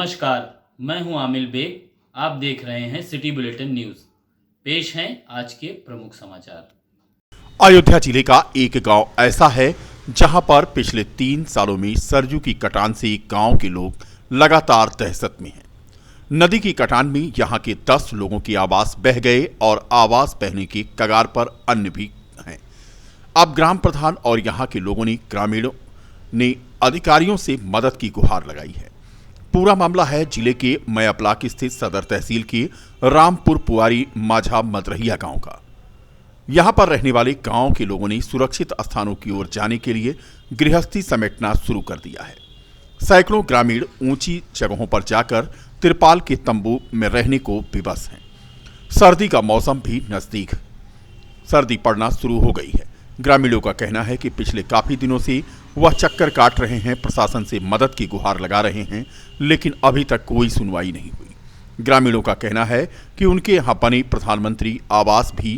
नमस्कार, मैं हूं आमिल बेग। आप देख रहे हैं सिटी बुलेटिन न्यूज। पेश हैं आज के प्रमुख समाचार। अयोध्या जिले का एक गांव ऐसा है जहां पर पिछले 3 सालों में सरजू की कटान से गांव के लोग लगातार दहशत में हैं। नदी की कटान में यहां के 10 लोगों के आवास बह गए और आवास बहने के कगार पर अन्य भी हैं। अब ग्राम प्रधान और यहां के लोगों ने ग्रामीणों ने अधिकारियों से मदद की गुहार लगाई है। पूरा मामला है जिले के मयापलाक स्थित सदर तहसील के रामपुर पुआरी माझा मदरहिया गांव का। यहां पर रहने वाले गांव के लोगों ने सुरक्षित स्थानों की ओर जाने के लिए गृहस्थी समेटना शुरू कर दिया है। सैकड़ों ग्रामीण ऊंची जगहों पर जाकर तिरपाल के तंबू में रहने को विवश हैं। सर्दी का मौसम भी नजदीक, सर्दी पड़ना शुरू हो गई है। ग्रामीणों का कहना है कि पिछले काफी दिनों से वह चक्कर काट रहे हैं, प्रशासन से मदद की गुहार लगा रहे हैं, लेकिन अभी तक कोई सुनवाई नहीं हुई। ग्रामीणों का कहना है कि उनके यहां बने प्रधानमंत्री आवास भी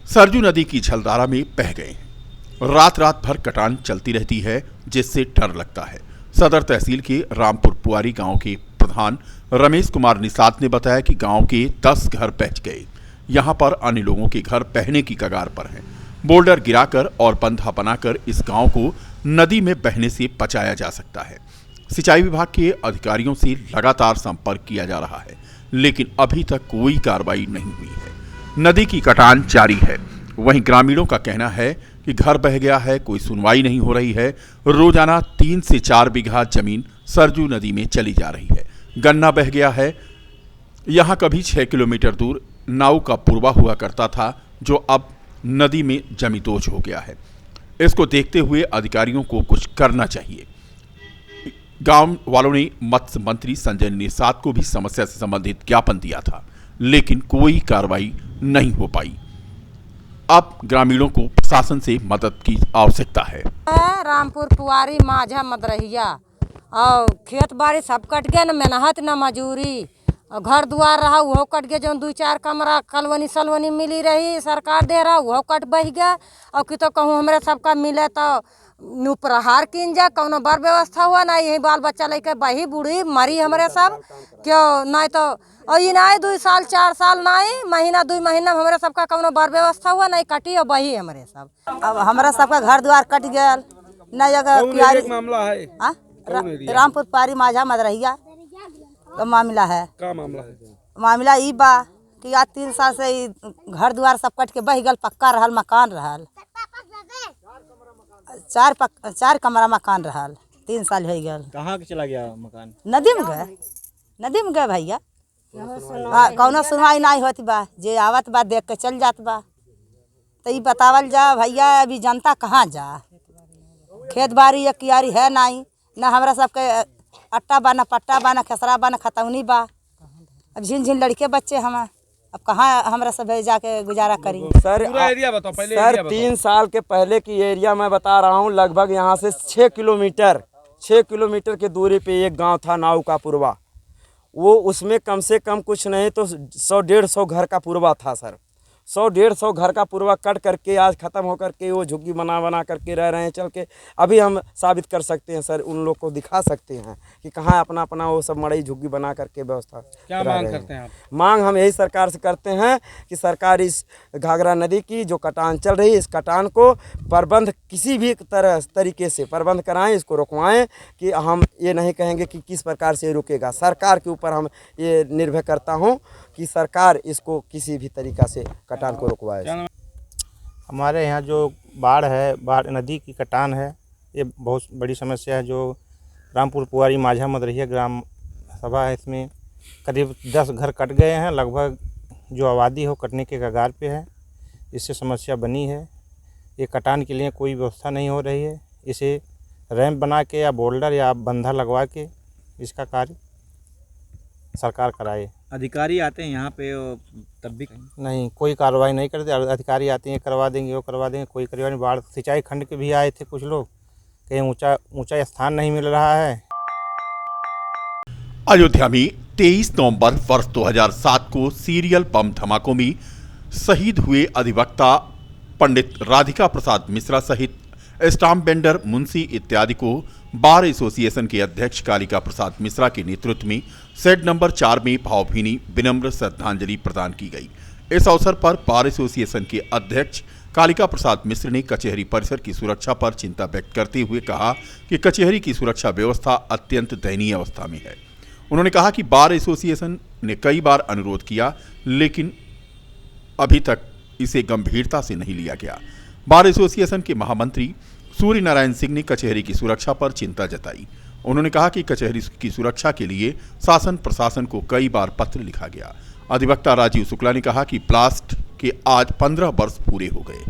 सरजू नदी की जलधारा में बह गए हैं। रात रात भर कटान चलती रहती है, जिससे डर लगता है। सदर तहसील के रामपुर पुआरी गांव के प्रधान रमेश कुमार निषाद ने बताया कि गांव के 10 घर बह गए। यहां पर अन्य लोगों के घर बहने की कगार पर हैं। बोल्डर गिराकर और बंधा बनाकर इस गांव को नदी में बहने से बचाया जा सकता है। सिंचाई विभाग के अधिकारियों से लगातार संपर्क किया जा रहा है, लेकिन अभी तक कोई कार्रवाई नहीं हुई है। नदी की कटान जारी है। वहीं ग्रामीणों का कहना है कि घर बह गया है, कोई सुनवाई नहीं हो रही है। रोजाना 3 से 4 बीघा जमीन सरजू नदी में चली जा रही है। गन्ना बह गया है। यहाँ कभी 6 किलोमीटर दूर नाव का पूर्वा हुआ करता था, जो अब नदी में जमींदोज हो गया है। इसको देखते हुए अधिकारियों को कुछ करना चाहिए। गांव वालों ने मत्स्य मंत्री संजय निषाद को भी समस्या से संबंधित ज्ञापन दिया था, लेकिन कोई कार्रवाई नहीं हो पाई। अब ग्रामीणों को प्रशासन से मदद की आवश्यकता है। रामपुर पुआरी माझा मदरहिया और खेत बाड़ी सब कट गए, न मेहनत न मजूरी, घर दुआर रहा वो कट गया। जो 2-4 कमरा कलवनी सलवनी मिली रही सरकार दे रहा वो कट बह गया। और कि तो कहूँ हमारे सबका मिले तो नुप्रहार किन जा, कौनो बर व्यवस्था हुआ ना। यही बाल बच्चा लेके बही बूढ़ी मरी हमारे सब क्यों नहीं तो और ये नहीं 2 साल 4 साल नहीं, महीना 2 महीना हमारे सबका कौनो बर व्यवस्था हुआ नहीं, कटी और बही हमारे सब। अब हमारा सबका घर द्वार कट गया। न जगह मामला है रामपुर पारी माझा मदरहिया का मामला है। का मामला है? मामला ई बा कि आज 3 साल से घर द्वार सब कट के बह गल। पक्का रहल मकान रहल, 4 कमरा मकान रहल, 3 साल हो गल। कहाँ के चला गया मकान? नदी में गए भैया। कौनो सुनवाई नहीं होती बा, जे आवत बा देख के चल जात बा। तो ये बतावल जा भैया, अभी जनता कहाँ जा? खेत बाड़ी या कियारी है नहीं, न हमरा सबके अट्टा बा, न पट्टा बा, न खसरा बा, न खतौनी बा। अब झिन लड़के बच्चे हम अब कहाँ हमरा सब जाके गुजारा करी? सर एरिया बताओ पहले। सर 3 साल के पहले की एरिया मैं बता रहा हूँ। लगभग यहाँ से 6 किलोमीटर की दूरी पे एक गांव था नाव का पूर्वा। वो उसमें कम से कम कुछ नहीं तो 100-150 घर का पूर्वा था सर। 100-150 घर का पूर्वा कट करके आज ख़त्म होकर के वो झुग्गी बना करके रह रहे हैं। चल के अभी हम साबित कर सकते हैं सर, उन लोग को दिखा सकते हैं कि कहाँ अपना वो सब मड़ई झुग्गी बना करके व्यवस्था। क्या मांग करते हैं आप? मांग हम यही सरकार से करते हैं कि सरकार इस घाघरा नदी की जो कटान चल रही है, इस कटान को प्रबंध किसी भी तरीके से प्रबंध कराएँ, इसको रुकवाएँ। कि हम ये नहीं कहेंगे कि किस प्रकार से रुकेगा, सरकार के ऊपर हम ये निर्भर करता हूँ कि सरकार इसको किसी भी तरीक़ा से कटान को रुकवाए। हमारे यहाँ जो बाढ़ है, बाढ़ नदी की कटान है, ये बहुत बड़ी समस्या है। जो रामपुर पुआरी माझा मदरहिया ग्राम सभा है, इसमें करीब 10 घर कट गए हैं। लगभग जो आबादी हो कटने के कगार पे है। इससे समस्या बनी है। ये कटान के लिए कोई व्यवस्था नहीं हो रही है। इसे रैंप बना के या बोल्डर या बंधा लगवा के इसका कार्य सरकार कराए। अधिकारी आते हैं यहाँ पे तब भी नहीं, कोई कार्रवाई नहीं करते। अधिकारी आते हैं, करवा देंगे, वो करवा देंगे, कोई कार्रवाई नहीं। बाढ़ सिंचाई खंड के भी आए थे कुछ लोग, कहीं ऊंचा स्थान नहीं मिल रहा है। अयोध्या में 23 नवंबर वर्ष 2007 को सीरियल बम धमाकों में शहीद हुए अधिवक्ता पंडित राधिका प्रसाद मिश्रा सहित स्टाम्प वेंडर, मुंशी इत्यादि को बार एसोसिएशन के अध्यक्ष कालिका प्रसाद मिश्रा के नेतृत्व में शेड नंबर 4 में भावभीनी विनम्र श्रद्धांजलि प्रदान की गई। इस अवसर पर बार एसोसिएशन के अध्यक्ष कालिका प्रसाद मिश्र ने कचहरी परिसर की सुरक्षा पर चिंता व्यक्त करते हुए कहा कि कचहरी की सुरक्षा व्यवस्था अत्यंत दयनीय अवस्था में है। उन्होंने कहा कि बार एसोसिएशन ने कई बार अनुरोध किया, लेकिन अभी तक इसे गंभीरता से नहीं लिया गया। बार एसोसिएशन के महामंत्री सूर्य नारायण सिंह ने कचहरी की सुरक्षा पर चिंता जताई। उन्होंने कहा कि कचहरी की सुरक्षा के लिए शासन प्रशासन को कई बार पत्र लिखा गया। अधिवक्ता राजीव शुक्ला ने कहा कि ब्लास्ट के आज 15 वर्ष पूरे हो गए।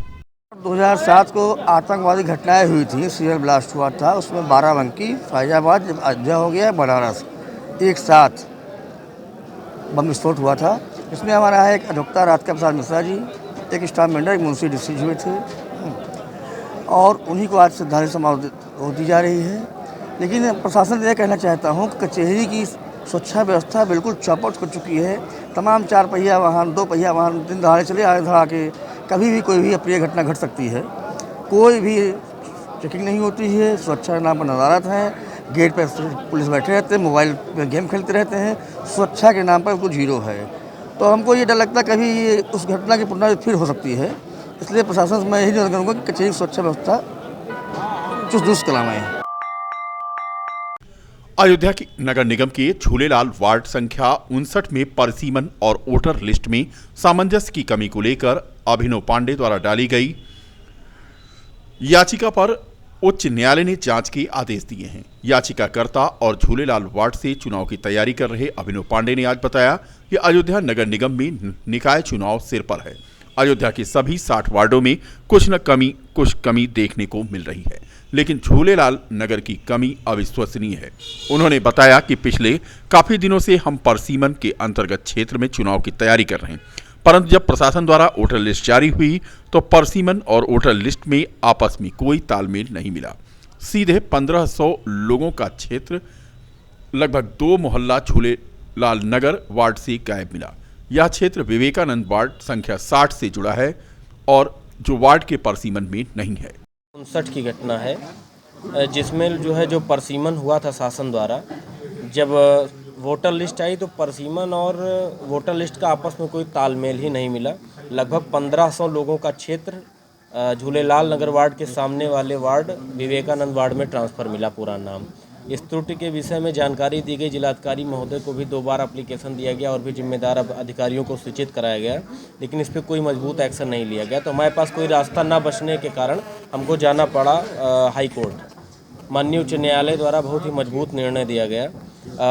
2007 को आतंकवादी घटनाएं हुई थी, सीरियल ब्लास्ट हुआ था, उसमें बाराबंकी, फैजाबाद, अयोध्या हो गया, बनारस, एक साथ बम विस्फोट हुआ था। इसमें हमारा है एक अधिवक्ता राधिका प्रसाद मिश्रा जी, एक स्टाफ मेंबर, एक मुंशी डिस्ट्रिक्ट हुए थे और उन्हीं को आज श्रद्धांजलि समारोह दी जा रही है। लेकिन प्रशासन से यह कहना चाहता हूँ कि कचहरी की सुरक्षा व्यवस्था बिल्कुल चौपट हो चुकी है। तमाम 4 पहिया वाहन, 2 पहिया वाहन दिन दहाड़े चले आए धड़ा के, कभी भी कोई भी अप्रिय घटना घट सकती है। कोई भी चेकिंग नहीं होती है, सुरक्षा के नाम पर नज़ारत हैं, गेट पर पुलिस बैठे रहते हैं, मोबाइल पर गेम खेलते रहते हैं, सुरक्षा के नाम पर कुछ जीरो है। तो हमको ये डर लगता है कभी ये उस घटना की पुनरावृत्ति फिर हो सकती है। इसलिए प्रशासन से मैं यही निवेदन करूँगा कि कचहरी की सुरक्षा व्यवस्था चुस्त दुरुस्त कराएं। अयोध्या की नगर निगम के झूलेलाल वार्ड संख्या 59 में परिसीमन और वोटर लिस्ट में सामंजस्य की कमी को लेकर अभिनव पांडे द्वारा डाली गई याचिका पर उच्च न्यायालय ने जांच के आदेश दिए हैं। याचिकाकर्ता और झूलेलाल वार्ड से चुनाव की तैयारी कर रहे अभिनव पांडे ने आज बताया कि अयोध्या नगर निगम में निकाय चुनाव सिर पर है। अयोध्या के सभी 60 वार्डों में कुछ कमी देखने को मिल रही है, लेकिन झूलेलाल नगर की कमी अविश्वसनीय है। उन्होंने बताया कि पिछले काफी दिनों से हम परसीमन के अंतर्गत क्षेत्र में चुनाव की तैयारी कर रहे हैं, परंतु जब प्रशासन द्वारा वोटर लिस्ट जारी हुई तो परसीमन और वोटर लिस्ट में आपस में कोई तालमेल नहीं मिला। सीधे 1500 लोगों का क्षेत्र लगभग 2 मोहल्ला झूलेलाल नगर वार्ड से गायब मिला। यह क्षेत्र विवेकानंद वार्ड संख्या 60 से जुड़ा है और जो वार्ड के परसीमन में नहीं है। 59 की घटना है जिसमें जो परसीमन हुआ था शासन द्वारा। जब वोटर लिस्ट आई तो परसीमन और वोटर लिस्ट का आपस में कोई तालमेल ही नहीं मिला। लगभग 1500 लोगों का क्षेत्र झूलेलाल नगर वार्ड के सामने वाले वार्ड विवेकानंद वार्ड में ट्रांसफ़र मिला पूरा नाम। इस त्रुटि के विषय में जानकारी दी गई। जिलाधिकारी महोदय को भी 2 बार एप्लीकेशन दिया गया और भी जिम्मेदार अधिकारियों को सूचित कराया गया, लेकिन इस पर कोई मजबूत एक्शन नहीं लिया गया। तो हमारे पास कोई रास्ता ना बचने के कारण हमको जाना पड़ा हाई कोर्ट। माननीय उच्च न्यायालय द्वारा बहुत ही मजबूत निर्णय दिया गया।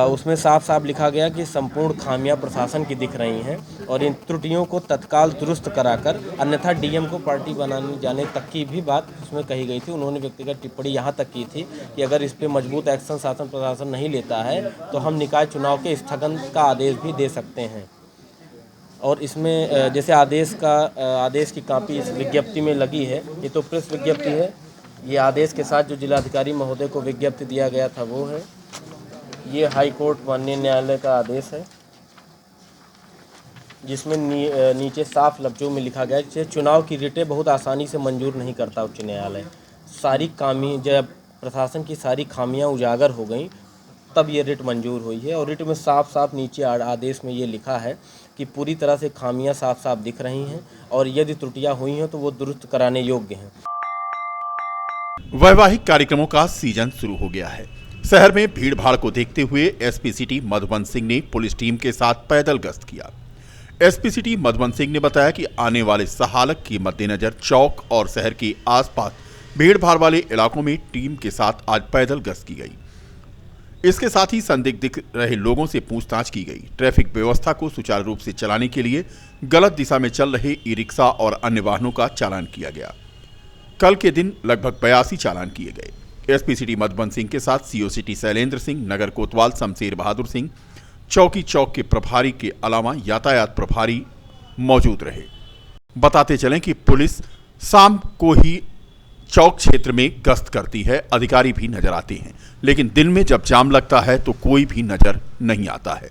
उसमें साफ साफ लिखा गया कि संपूर्ण खामियां प्रशासन की दिख रही हैं और इन त्रुटियों को तत्काल दुरुस्त कराकर अन्यथा डीएम को पार्टी बनाने जाने तक की भी बात उसमें कही गई थी। उन्होंने व्यक्तिगत टिप्पणी यहां तक की थी कि अगर इस पर मजबूत एक्शन शासन प्रशासन नहीं लेता है तो हम निकाय चुनाव के स्थगन का आदेश भी दे सकते हैं। और इसमें जैसे आदेश की कॉपी इस विज्ञप्ति में लगी है, ये तो प्रेस विज्ञप्ति है। ये आदेश के साथ जो जिलाधिकारी महोदय को विज्ञप्ति दिया गया था वो है। ये हाई कोर्ट माननीय न्यायालय का आदेश है जिसमें नीचे साफ लफ्जों में लिखा गया है चुनाव की रिटें बहुत आसानी से मंजूर नहीं करता उच्च न्यायालय। जब प्रशासन की सारी खामियां उजागर हो गई तब ये रिट मंजूर हुई है। और रिट में साफ साफ नीचे आदेश में ये लिखा है कि पूरी तरह से खामियां साफ साफ दिख रही हैं और यदि त्रुटियां हुई हैं तो वो दुरुस्त कराने योग्य हैं। वैवाहिक कार्यक्रमों का सीजन शुरू हो गया है। शहर में भीड़ भाड़ को देखते हुए एसपी सिटी मधुबन सिंह ने पुलिस टीम के साथ पैदल गश्त किया। एसपी सिटी मधुबन सिंह ने बताया कि आने वाले सहालक के मद्देनजर चौक और शहर के आसपास भीड़ भाड़ वाले इलाकों में टीम के साथ आज पैदल गश्त की गई। इसके साथ ही संदिग्ध दिख रहे लोगों से पूछताछ की गई। ट्रैफिक व्यवस्था को सुचारू रूप से चलाने के लिए गलत दिशा में चल रहे ई रिक्शा और अन्य वाहनों का चालान किया गया। कल के दिन लगभग 82 चालान किए गए। एसपी सिटी मधुबन सिंह के साथ सीओ सिटी शैलेंद्र सिंह, नगर कोतवाल शमशेर बहादुर सिंह, चौक के प्रभारी के अलावा यातायात प्रभारी मौजूद रहे। बताते चलें कि पुलिस शाम को ही चौक क्षेत्र में गश्त करती है, अधिकारी भी नजर आते हैं, लेकिन दिन में जब जाम लगता है तो कोई भी नजर नहीं आता है।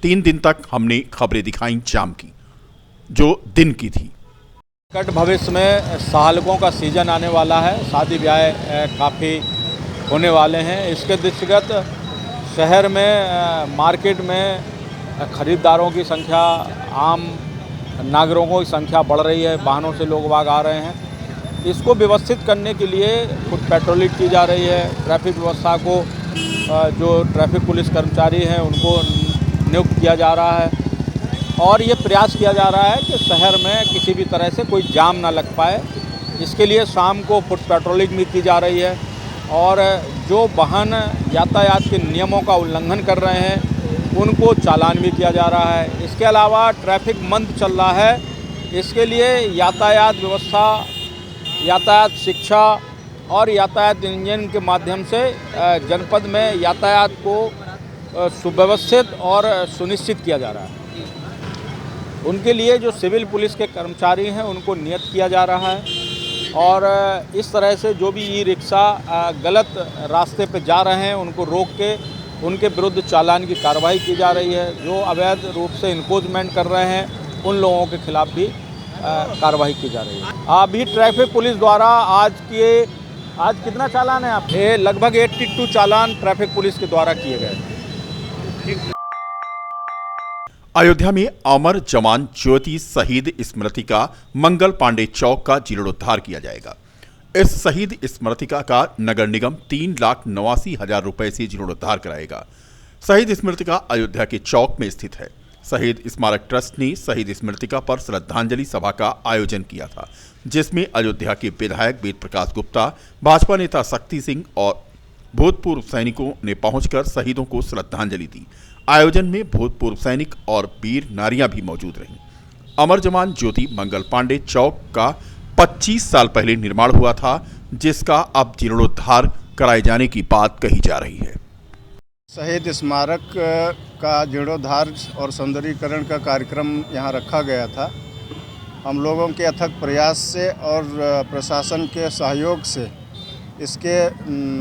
3 दिन तक हमने खबरें दिखाई जाम की जो दिन की थी। कट भविष्य में सालकों का सीजन आने वाला है, शादी ब्याह काफ़ी होने वाले हैं। इसके दृष्टिगत शहर में मार्केट में ख़रीदारों की संख्या, आम नागरिकों की संख्या बढ़ रही है, वाहनों से लोग बाग आ रहे हैं। इसको व्यवस्थित करने के लिए फुट पेट्रोलिंग की जा रही है। ट्रैफिक व्यवस्था को जो ट्रैफिक पुलिस कर्मचारी हैं उनको नियुक्त किया जा रहा है और ये प्रयास किया जा रहा है कि शहर में किसी भी तरह से कोई जाम ना लग पाए। इसके लिए शाम को फुट पेट्रोलिंग भी की जा रही है और जो वाहन यातायात के नियमों का उल्लंघन कर रहे हैं उनको चालान भी किया जा रहा है। इसके अलावा ट्रैफिक मंद चल रहा है। इसके लिए यातायात व्यवस्था, यातायात शिक्षा और यातायात इंजन के माध्यम से जनपद में यातायात को सुव्यवस्थित और सुनिश्चित किया जा रहा है। उनके लिए जो सिविल पुलिस के कर्मचारी हैं उनको नियत किया जा रहा है और इस तरह से जो भी ई रिक्शा गलत रास्ते पे जा रहे हैं उनको रोक के उनके विरुद्ध चालान की कार्रवाई की जा रही है। जो अवैध रूप से इंक्रोचमेंट कर रहे हैं उन लोगों के खिलाफ भी कार्रवाई की जा रही है। अभी ट्रैफिक पुलिस द्वारा आज कितना चालान है आप? ये लगभग 82 चालान ट्रैफिक पुलिस के द्वारा किए गए। अयोध्या में अमर जवान ज्योति शहीद स्मृतिका मंगल पांडे चौक का जीर्णोद्धार किया जाएगा। इस शहीद स्मृतिका का नगर निगम 3,89,000 रुपए से जीर्णोद्धार कराएगा। शहीद स्मृतिका अयोध्या के चौक में स्थित है। शहीद स्मारक ट्रस्ट ने शहीद स्मृतिका पर श्रद्धांजलि सभा का आयोजन किया था, जिसमें अयोध्या के विधायक वेद प्रकाश गुप्ता, भाजपा नेता शक्ति सिंह और भूतपूर्व सैनिकों ने पहुंचकर शहीदों को श्रद्धांजलि दी। आयोजन में भूतपूर्व सैनिक और वीर नारियां भी मौजूद रहीं। अमर जवान ज्योति मंगल पांडे चौक का 25 साल पहले निर्माण हुआ था, जिसका अब जीर्णोद्धार कराए जाने की बात कही जा रही है। शहीद स्मारक का जीर्णोद्धार और सौंदर्यीकरण का कार्यक्रम यहाँ रखा गया था। हम लोगों के अथक प्रयास से और प्रशासन के सहयोग से इसके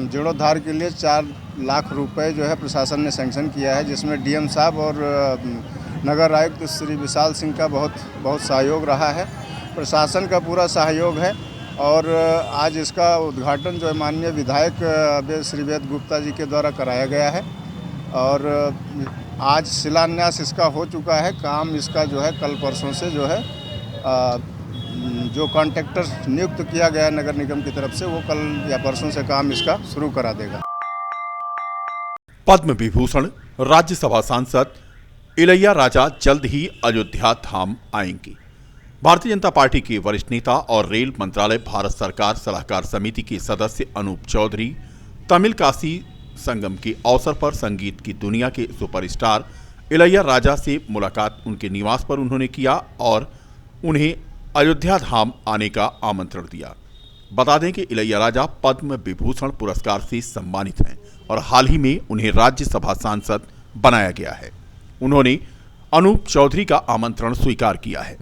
जीर्णोद्धार के लिए 4 लाख रुपए जो है प्रशासन ने सैंक्शन किया है, जिसमें डीएम साहब और नगर आयुक्त श्री विशाल सिंह का बहुत सहयोग रहा है। प्रशासन का पूरा सहयोग है और आज इसका उद्घाटन जो है माननीय विधायक श्री वेद गुप्ता जी के द्वारा कराया गया है और आज शिलान्यास इसका हो चुका है। काम इसका जो है कल परसों से जो है जो कॉन्ट्रैक्टर नियुक्त किया गया है नगर निगम की तरफ से, वो कल या परसों से काम इसका शुरू करा देगा। पद्म विभूषण राज्यसभा सांसद इलैया राजा जल्द ही अयोध्या धाम आएंगे। भारतीय जनता पार्टी के वरिष्ठ नेता और रेल मंत्रालय भारत सरकार सलाहकार समिति के सदस्य अनूप चौधरी तमिल काशी संगम के अवसर पर संगीत की दुनिया के सुपरस्टार इलैया राजा से मुलाकात उनके निवास पर उन्होंने किया और उन्हें अयोध्या धाम आने का आमंत्रण दिया। बता दें कि इलैया राजा पद्म विभूषण पुरस्कार से सम्मानित हैं और हाल ही में उन्हें राज्यसभा सांसद बनाया गया है। उन्होंने अनूप चौधरी का आमंत्रण स्वीकार किया है।